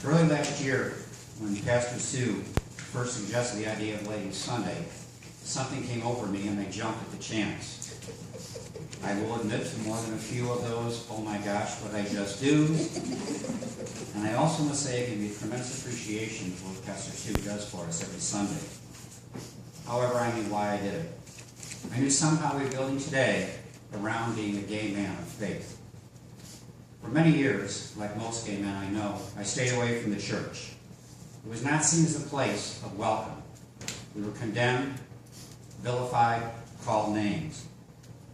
Early last year, when Pastor Sue first suggested the idea of Laity Sunday, something came over me and I jumped at the chance. I will admit to more than a few of those, oh my gosh, what I just do. And I also must say I give you tremendous appreciation for what Pastor Sue does for us every Sunday. However, I knew why I did it. I knew somehow we're building today around being a gay man of faith. For many years, like most gay men I know, I stayed away from the church. It was not seen as a place of welcome. We were condemned, vilified, called names.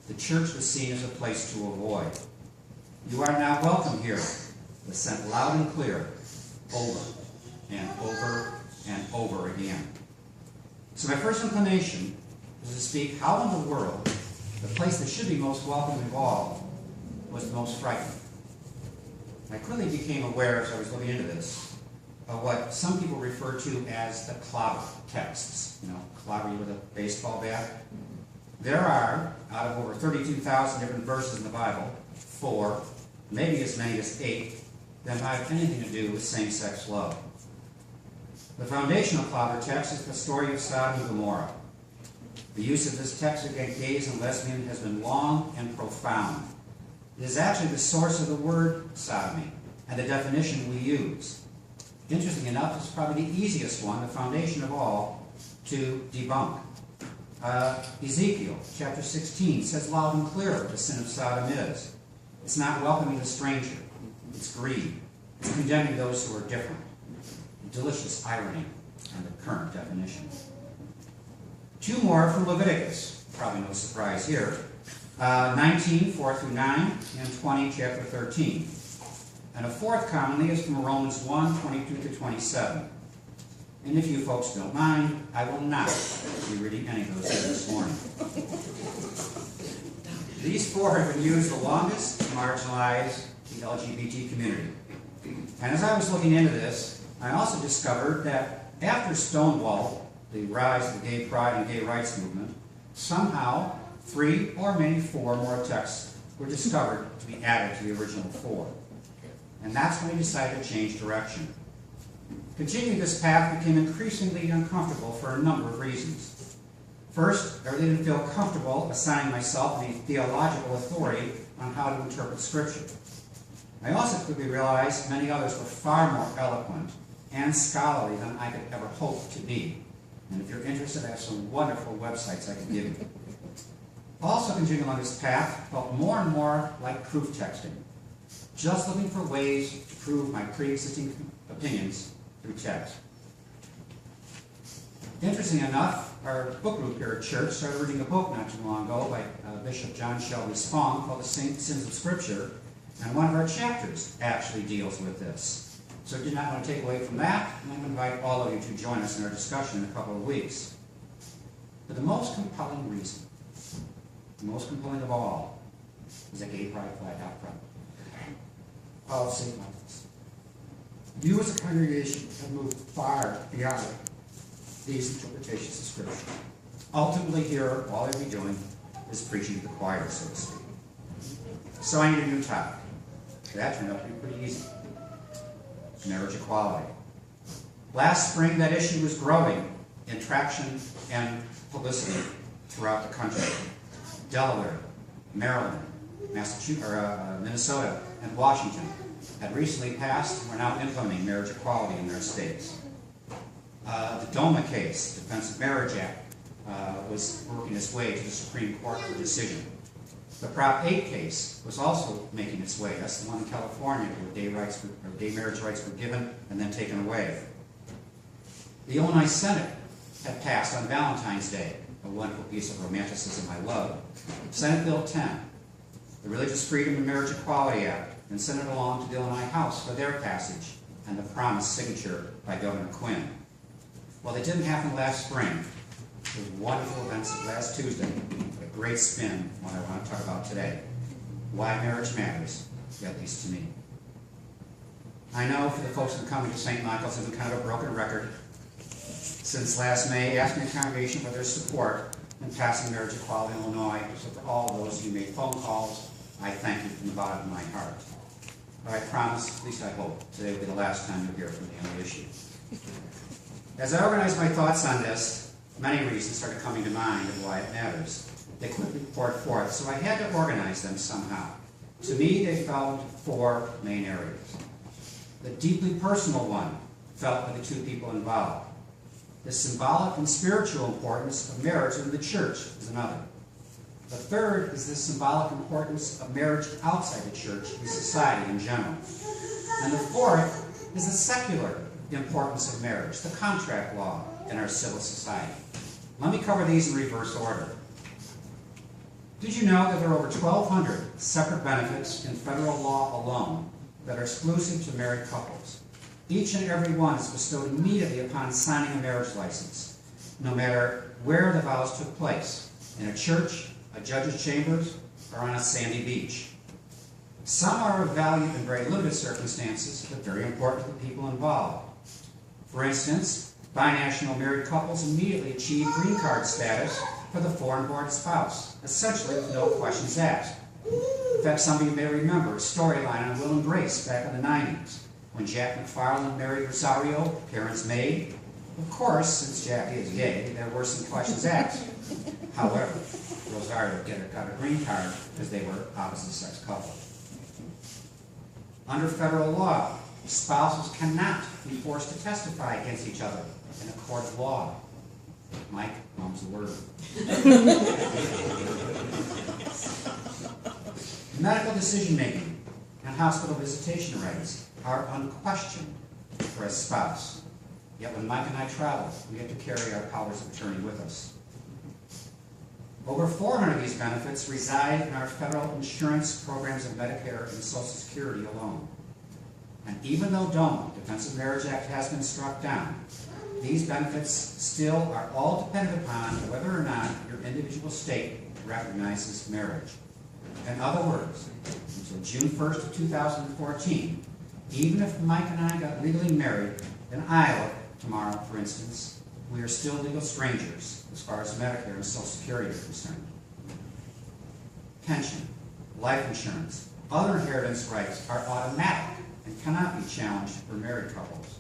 The church was seen as a place to avoid. You are not welcome here, was sent loud and clear, over and over and over again. So my first inclination was to speak how in the world the place that should be most welcoming of all was the most frightening. I quickly became aware, as I was looking into this, of what some people refer to as the clobber texts. You know, clobber you with a baseball bat. There are, out of over 32,000 different verses in the Bible, 4, maybe as many as 8, that might have anything to do with same-sex love. The foundational clobber text is the story of Sodom and Gomorrah. The use of this text against gays and lesbians has been long and profound. It is actually the source of the word sodomy and the definition we use. Interesting enough, it's probably the easiest one, the foundation of all, to debunk. Ezekiel chapter 16 says loud and clear what the sin of Sodom is. It's not welcoming the stranger. It's greed. It's condemning those who are different. Delicious irony and the current definition. 2 more from Leviticus. Probably no surprise here. 19, 4 through 9, and 20, chapter 13. And a 4th commonly is from Romans 1, 22 to 27. And if you folks don't mind, I will not be reading any of those here this morning. These 4 have been used the longest to marginalize the LGBT community. And as I was looking into this, I also discovered that after Stonewall, the rise of the gay pride and gay rights movement, somehow 3 or maybe 4 more texts were discovered to be added to the original 4. And that's when we decided to change direction. Continuing this path became increasingly uncomfortable for a number of reasons. First, I really didn't feel comfortable assigning myself any theological authority on how to interpret Scripture. I also quickly realized many others were far more eloquent and scholarly than I could ever hope to be. And if you're interested, I have some wonderful websites I can give you. Also continuing along this path felt more and more like proof texting, just looking for ways to prove my pre-existing opinions through text. Interesting enough, our book group here at church started reading a book not too long ago by Bishop John Shelby Spong called The Sins of Scripture, and one of our chapters actually deals with this. So I did not want to take away from that, and I'm going to invite all of you to join us in our discussion in a couple of weeks. But the most compelling reason, the most compelling of all, is a gay pride flag out front of St. Michael's. You as a congregation have moved far beyond these interpretations of Scripture. Ultimately here, all you'll be doing is preaching to the choir, so to speak. So I need a new topic. That turned out to be pretty easy. Marriage equality. Last spring, that issue was growing in traction and publicity throughout the country. Delaware, Maryland, Massachusetts, Minnesota, and Washington had recently passed and were now implementing marriage equality in their states. The DOMA case, Defense of Marriage Act, was working its way to the Supreme Court for decision. The Prop 8 case was also making its way. That's the one in California where gay marriage rights were given and then taken away. The Illinois Senate had passed on Valentine's Day, a wonderful piece of romanticism I love, Senate Bill 10, the Religious Freedom and Marriage Equality Act, and sent it along to the Illinois House for their passage and the promised signature by Governor Quinn. Well, it didn't happen last spring. Those wonderful events of last Tuesday, a great spin, what I want to talk about today. Why marriage matters, at least to me. I know for the folks that are coming to St. Michael's, it's been kind of a broken record since last May, asking the congregation for their support in passing marriage equality in Illinois. So for all those who made phone calls, I thank you from the bottom of my heart. but I promise, at least I hope, today will be the last time you'll hear from me on the issue. As I organized my thoughts on this, many reasons started coming to mind of why it matters. They quickly poured forth, so I had to organize them somehow. To me, they fell into four main areas. The deeply personal one, felt by the two people involved. The symbolic and spiritual importance of marriage in the church is another. The third is the symbolic importance of marriage outside the church in society in general. And the fourth is the secular importance of marriage, the contract law in our civil society. Let me cover these in reverse order. Did you know that there are over 1,200 separate benefits in federal law alone that are exclusive to married couples? Each and every one is bestowed immediately upon signing a marriage license, no matter where the vows took place, in a church, a judge's chambers, or on a sandy beach. Some are of value in very limited circumstances, but very important to the people involved. For instance, binational married couples immediately achieve green card status for the foreign-born spouse, essentially with no questions asked. In fact, some of you may remember a storyline on Will and Grace back in the 90s, when Jack McClelland married Rosario, Karen's maid. Of course, since Jackie is gay, there were some questions asked. However, Rosario got a green card because they were opposite-sex couple. Under federal law, spouses cannot be forced to testify against each other in a court of law. Mike, mom's the word. Medical decision-making and hospital visitation rights are unquestioned for a spouse. Yet when Mike and I travel, we have to carry our powers of attorney with us. Over 400 of these benefits reside in our federal insurance programs of Medicare and Social Security alone. And even though DOMA, Defense of Marriage Act, has been struck down, these benefits still are all dependent upon whether or not your individual state recognizes marriage. In other words, until June 1st of 2014, even if Mike and I got legally married in Iowa tomorrow, for instance, we are still legal strangers as far as Medicare and Social Security are concerned. Pension, life insurance, other inheritance rights are automatic and cannot be challenged for married couples.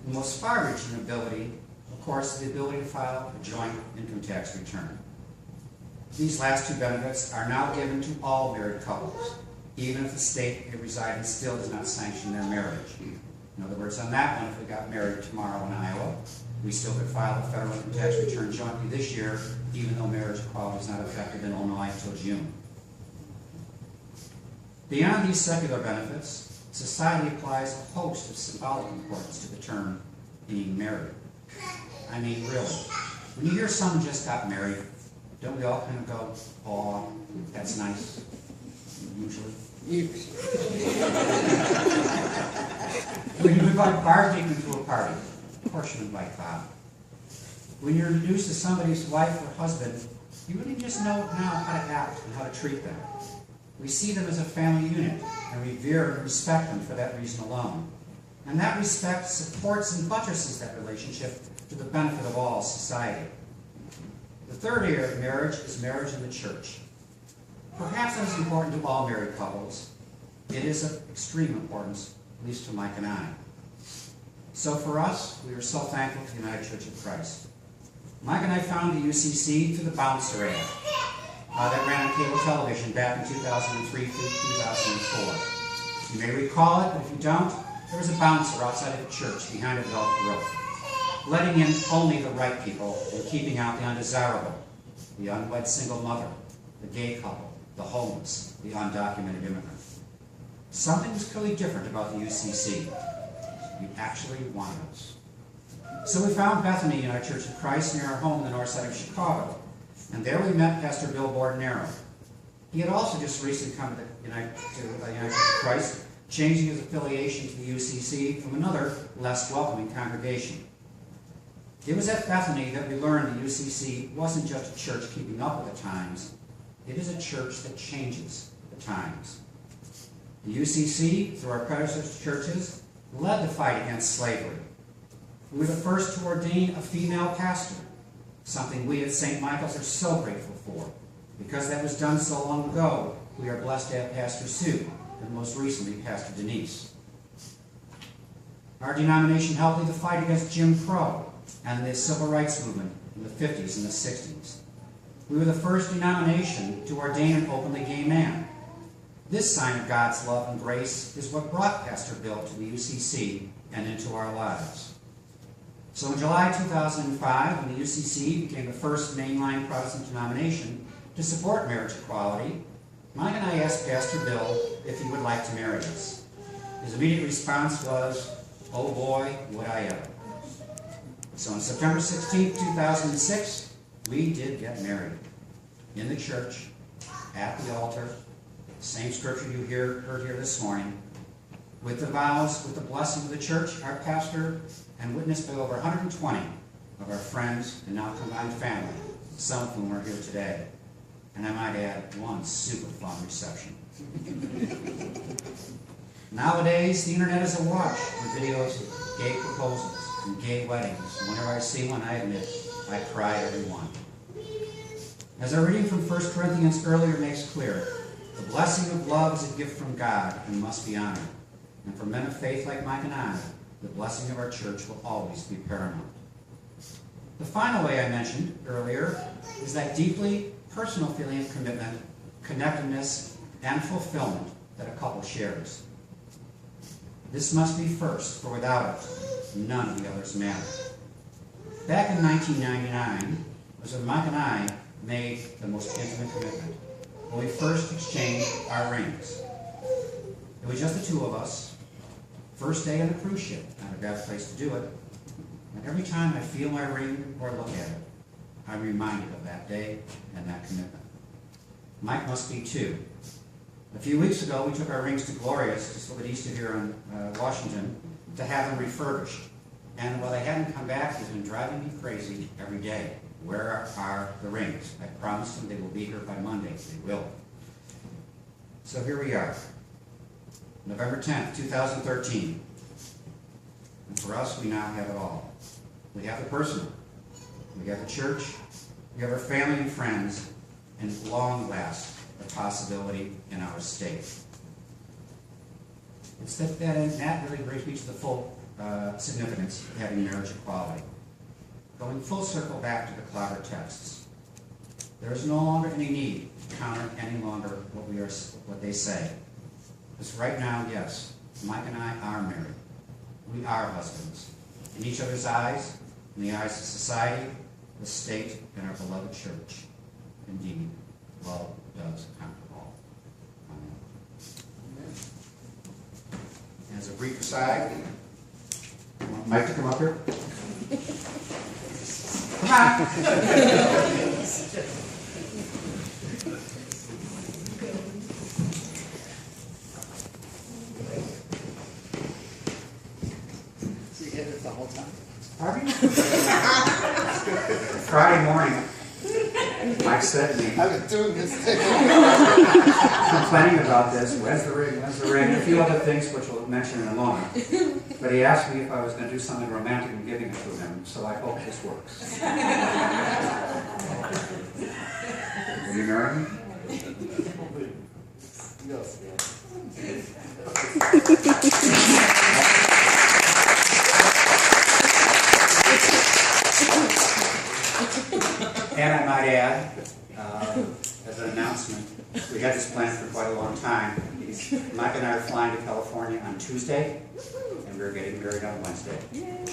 The most far-reaching ability, of course, is the ability to file a joint income tax return. These last two benefits are now given to all married couples, even if the state they reside in still does not sanction their marriage. In other words, on that one, if we got married tomorrow in Iowa, we still could file a federal income tax return jointly this year, even though marriage equality is not effective in Illinois until June. Beyond these secular benefits, society applies a host of symbolic importance to the term being married. I mean, really, when you hear someone just got married, don't we all kind of go, "Oh, that's nice," usually? When you invite Barbie to a party, of course you invite Bob. When you're introduced to somebody's wife or husband, you really just know now how to act and how to treat them. We see them as a family unit and revere and respect them for that reason alone. And that respect supports and buttresses that relationship to the benefit of all society. The third area of marriage is marriage in the church. Perhaps that is important to all married couples. It is of extreme importance, at least to Mike and I. So for us, we are so thankful to the United Church of Christ. Mike and I found the UCC through the Bouncer ad that ran on cable television back in 2003 through 2004. You may recall it, but if you don't, there was a bouncer outside of the church behind a velvet rope, letting in only the right people and keeping out the undesirable, the unwed single mother, the gay couple, the homeless, the undocumented immigrant. Something was clearly different about the UCC. You actually wanted us. So we found Bethany in our Church of Christ near our home in the north side of Chicago. And there we met Pastor Bill Bordenero. He had also just recently come to the United Church of Christ, changing his affiliation to the UCC from another, less welcoming congregation. It was at Bethany that we learned the UCC wasn't just a church keeping up with the times. It is a church that changes the times. The UCC, through our predecessor churches, led the fight against slavery. We were the first to ordain a female pastor, something we at St. Michael's are so grateful for. Because that was done so long ago, we are blessed to have Pastor Sue and most recently Pastor Denise. Our denomination helped lead the fight against Jim Crow and the civil rights movement in the 50s and the 60s. We were the first denomination to ordain an openly gay man. This sign of God's love and grace is what brought Pastor Bill to the UCC and into our lives. So in July 2005, when the UCC became the first mainline Protestant denomination to support marriage equality, Mike and I asked Pastor Bill if he would like to marry us. His immediate response was, "Oh boy, would I ever." So on September 16, 2006, we did get married in the church, at the altar, same scripture you heard here this morning, with the vows, with the blessing of the church, our pastor, and witnessed by over 120 of our friends and now combined family, some of whom are here today. And I might add, one super fun reception. Nowadays, the internet is awash with videos of gay proposals and gay weddings. And whenever I see one, I admit, I cry every one. As our reading from 1 Corinthians earlier makes clear, the blessing of love is a gift from God and must be honored. And for men of faith like Mike and I, the blessing of our church will always be paramount. The final way I mentioned earlier is that deeply personal feeling of commitment, connectedness, and fulfillment that a couple shares. This must be first, for without it, none of the others matter. Back in 1999 was when Mike and I made the most intimate commitment, when we first exchanged our rings. It was just the two of us, first day on a cruise ship, not a bad place to do it. And every time I feel my ring or look at it, I'm reminded of that day and that commitment. Mike must be too. A few weeks ago, we took our rings to Gloria's, just a little bit east of here in Washington, to have them refurbished. And while they hadn't come back, he's been driving me crazy every day. Where are the rings? I promised him they will be here by Monday. They will. So here we are, November 10th, 2013. And for us, we now have it all. We have the personal. We have the church. We have our family and friends. And at long last, the possibility in our state. It's that really brings me to the full significance of having marriage equality. Going full circle back to the Clogger texts. There is no longer any need to counter any longer what they say. Because right now, yes, Mike and I are married. We are husbands. In each other's eyes, in the eyes of society, the state, and our beloved church. Indeed, love does conquer all. Amen. As a brief aside, I want Mike to come up here. Come on! So you did it the whole time? Friday morning, Mike said to me, I've been doing this thing. complaining about this, where's the ring, and a few other things which we'll mention in a moment. But he asked me if I was going to do something romantic and giving it to him, so I hope this works. Will you marry me? Yes. And I might add, as an announcement, we had this planned for quite a long time. Mike and I are flying to California on Tuesday, and we're getting married on Wednesday.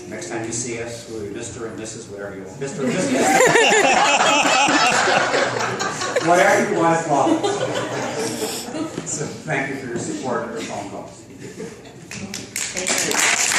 Next time you see us, we'll be Mr. and Mrs. whatever you want. Mr. and Mrs. whatever you want to call us. So thank you for your support and your phone calls. Thank you.